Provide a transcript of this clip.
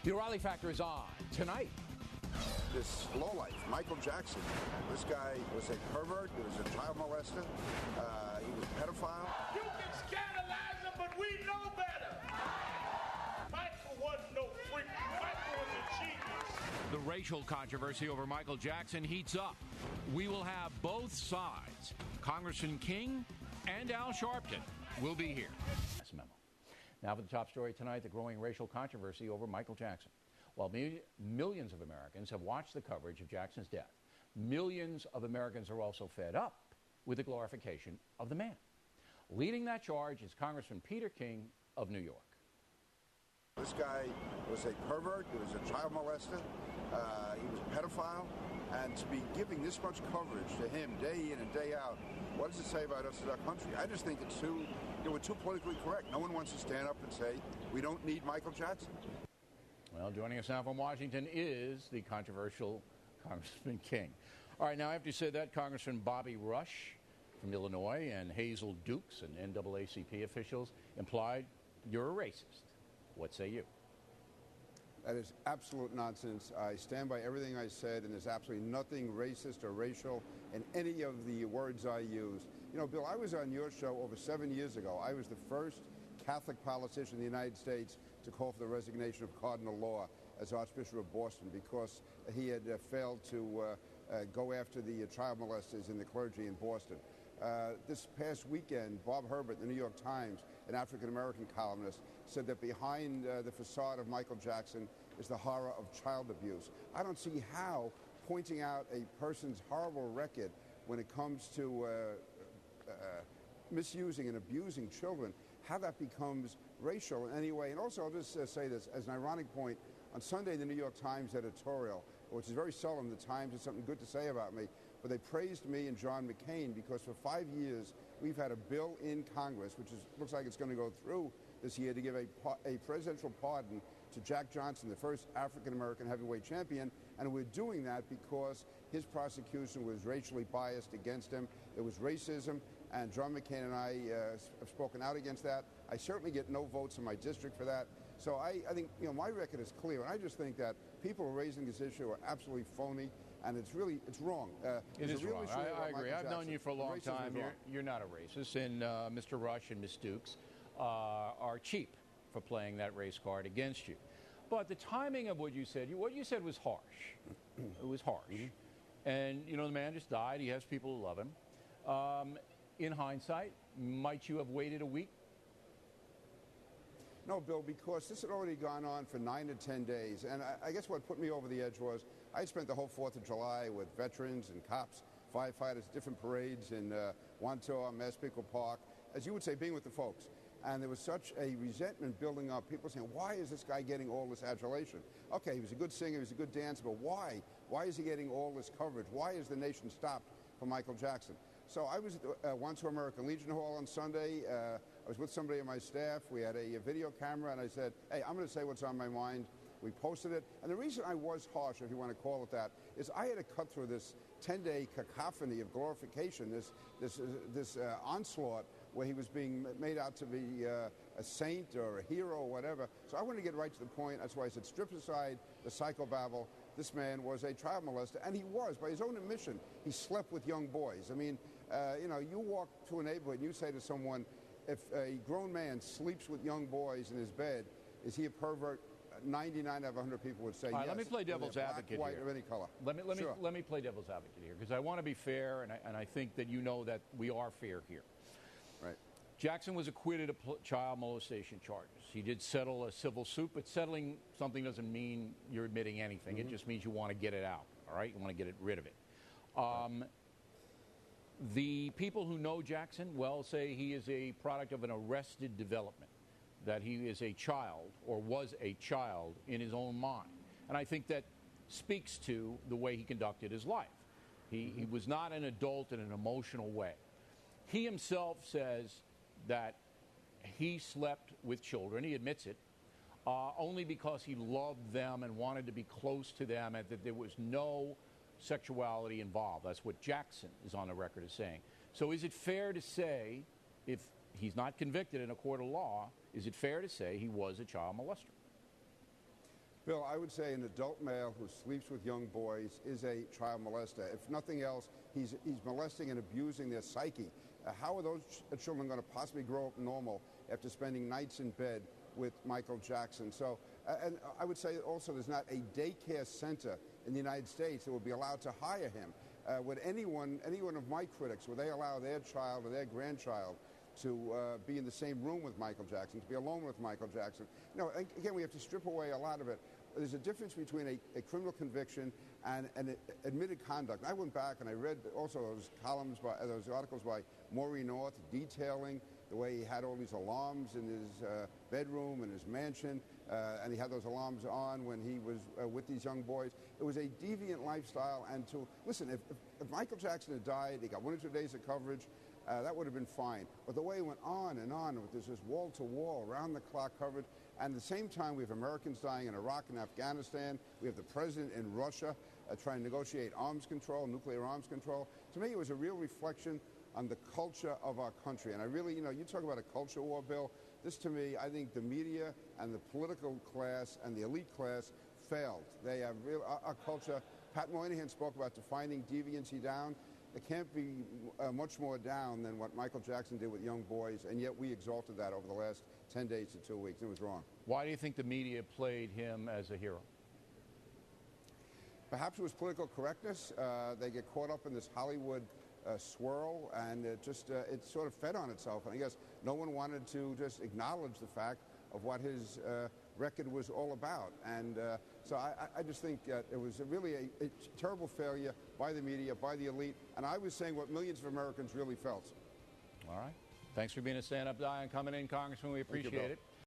The O'Reilly Factor is on tonight. This lowlife, Michael Jackson, this guy was a pervert, he was a child molester, he was a pedophile. You can scandalize him, but we know better. Michael wasn't no freak. Michael was a genius. The racial controversy over Michael Jackson heats up. We will have both sides. Congressman King and Al Sharpton will be here. Memo. Now for the top story tonight, the growing racial controversy over Michael Jackson. While millions of Americans have watched the coverage of Jackson's death, millions of Americans are also fed up with the glorification of the man. Leading that charge is Congressman Peter King of New York. This guy was a pervert, he was a child molester, he was a pedophile, and to be giving this much coverage to him day in and day out, what does it say about us as our country? I just think it's we're too politically correct. No one wants to stand up and say, we don't need Michael Jackson. Well, joining us now from Washington is the controversial Congressman King. All right, now I have to say that Congressman Bobby Rush from Illinois and Hazel Dukes and NAACP officials implied you're a racist. What say you? That is absolute nonsense. I stand by everything I said, and there's absolutely nothing racist or racial in any of the words I used. You know, Bill, I was on your show over 7 years ago. I was the first Catholic politician in the United States to call for the resignation of Cardinal Law as Archbishop of Boston because he had failed to go after the child molesters in the clergy in Boston. This past weekend, Bob Herbert, the New York Times, an African-American columnist, said that behind the facade of Michael Jackson is the horror of child abuse. I don't see how pointing out a person's horrible record when it comes to misusing and abusing children, how that becomes racial in any way. And also, I'll just say this as an ironic point. On Sunday, the New York Times editorial, which is very seldom the Times has something good to say about me, but they praised me and John McCain because for 5 years we've had a bill in Congress, which looks like it's going to go through this year, to give a presidential pardon to Jack Johnson, the first African-American heavyweight champion. And we're doing that because his prosecution was racially biased against him. It was racism, and John McCain and I have spoken out against that. I certainly get no votes in my district for that. So I think, my record is clear, and I just think that people raising this issue are absolutely phony, and it's wrong. It is wrong. I agree. I've known you for a long time. You're not a racist, and Mr. Rush and Ms. Dukes are cheap for playing that race card against you. But the timing of what you said was harsh. It was harsh. Mm-hmm. And, the man just died. He has people who love him. In hindsight, might you have waited a week? No, Bill, because this had already gone on for 9 to 10 days. And I guess what put me over the edge was I spent the whole 4th of July with veterans and cops, firefighters, different parades in Wantor, Massapequa Park, as you would say, being with the folks. And there was such a resentment building up. People saying, why is this guy getting all this adulation? Okay, he was a good singer, he was a good dancer, but why? Why is he getting all this coverage? Why is the nation stopped for Michael Jackson? So I was at Wantor American Legion Hall on Sunday. I was with somebody on my staff. We had a video camera, and I said, hey, I'm going to say what's on my mind. We posted it. And the reason I was harsh, if you want to call it that, is I had to cut through this 10-day cacophony of glorification, this onslaught where he was being made out to be a saint or a hero or whatever. So I wanted to get right to the point. That's why I said strip aside the psychobabble. This man was a child molester, and he was, by his own admission, he slept with young boys. I mean, you walk to a neighborhood and you say to someone, if a grown man sleeps with young boys in his bed, is he a pervert? 99 out of 100 people would say yes. Let me play devil's advocate black, white, here. Or any color. Let me play devil's advocate here, because I want to be fair, and I think that that we are fair here. Right. Jackson was acquitted of child molestation charges. He did settle a civil suit, but settling something doesn't mean you're admitting anything. Mm-hmm. It just means you want to get it out, all right? You want to get rid of it. Right. The people who know Jackson, say he is a product of an arrested development, that he is a child or was a child in his own mind. And I think that speaks to the way he conducted his life. He was not an adult in an emotional way. He himself says that he slept with children, he admits it, only because he loved them and wanted to be close to them, and that there was no sexuality involved. That's what Jackson is on the record as saying. So is it fair to say, if he's not convicted in a court of law, is it fair to say he was a child molester? Bill, I would say an adult male who sleeps with young boys is a child molester. If nothing else, he's molesting and abusing their psyche. How are those children going to possibly grow up normal after spending nights in bed with Michael Jackson? So, and I would say also there's not a daycare center in the United States that would be allowed to hire him. Would any one of my critics, would they allow their child or their grandchild to be in the same room with Michael Jackson, to be alone with Michael Jackson? You know, again, we have to strip away a lot of it. There's a difference between a criminal conviction and admitted conduct. I went back and I read also those articles by Maureen North detailing the way he had all these alarms in his bedroom and his mansion, and he had those alarms on when he was with these young boys. It was a deviant lifestyle. And to listen, if Michael Jackson had died, he got 1 or 2 days of coverage, that would have been fine. But the way it went on and on, with this wall-to-wall, round-the-clock coverage, and at the same time we have Americans dying in Iraq and Afghanistan. We have the president in Russia trying to negotiate arms control, nuclear arms control. To me, it was a real reflection on the culture of our country. And I really, you talk about a culture war, Bill. This, to me, I think the media and the political class and the elite class failed. They have our culture. Pat Moynihan spoke about defining deviancy down. It can't be much more down than what Michael Jackson did with young boys, and yet we exalted that over the last 10 days to 2 weeks. It was wrong. Why do you think the media played him as a hero? Perhaps it was political correctness. They get caught up in this Hollywood swirl, and it sort of fed on itself. And I guess no one wanted to just acknowledge the fact of what his record was all about. And so I just think that it was really a terrible failure by the media, by the elite. And I was saying what millions of Americans really felt. All right. Thanks for being a stand-up guy and coming in, Congressman. We appreciate it.